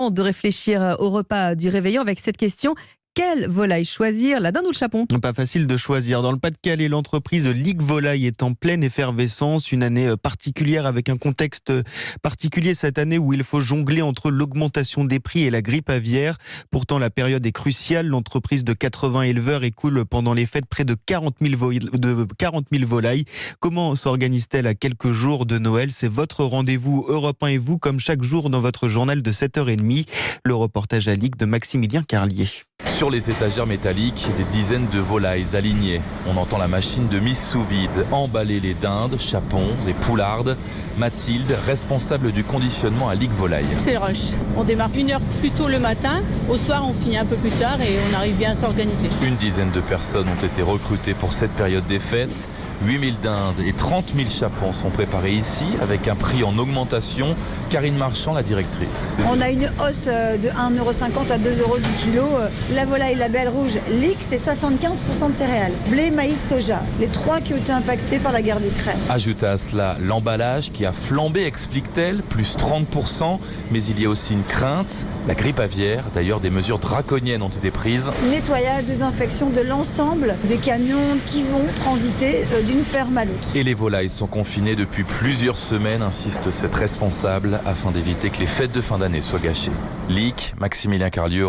De réfléchir au repas du réveillon avec cette question: quelle volaille choisir, la dinde ou le chapon? Pas facile de choisir. Dans le Pas-de-Calais, l'entreprise Ligue Volaille est en pleine effervescence. Une année particulière avec un contexte particulier cette année où il faut jongler entre l'augmentation des prix et la grippe aviaire. Pourtant, la période est cruciale. L'entreprise de 80 éleveurs écoule pendant les fêtes près de 40 000 volailles. Comment s'organise-t-elle à quelques jours de Noël? C'est votre rendez-vous Europe 1 et vous, comme chaque jour dans votre journal de 7h30. Le reportage à Ligue de Maximilien Carlier. Sur les étagères métalliques, des dizaines de volailles alignées. On entend la machine de mise sous vide emballer les dindes, chapons et poulardes. Mathilde, responsable du conditionnement à Ligue Volaille. C'est le rush. On démarre 1 heure plus tôt le matin. Au soir, on finit un peu plus tard et on arrive bien à s'organiser. Une dizaine de personnes ont été recrutées pour cette période des fêtes. 8000 dindes et 30 000 chapons sont préparés ici avec un prix en augmentation. Karine Marchand, la directrice. On a une hausse de 1,50 € à 2 € du kilo. La volaille, la belle rouge, Ligue, c'est 75% de céréales. Blé, maïs, soja, les trois qui ont été impactés par la guerre d'Ukraine. Ajoutez à cela l'emballage qui a flambé, explique-t-elle, plus 30%. Mais il y a aussi une crainte, la grippe aviaire. D'ailleurs, des mesures draconiennes ont été prises. Nettoyage, désinfection de l'ensemble des camions qui vont transiter d'une ferme à l'autre. Et les volailles sont confinées depuis plusieurs semaines, insiste cette responsable, afin d'éviter que les fêtes de fin d'année soient gâchées. Ligue, Maximilien Carlier.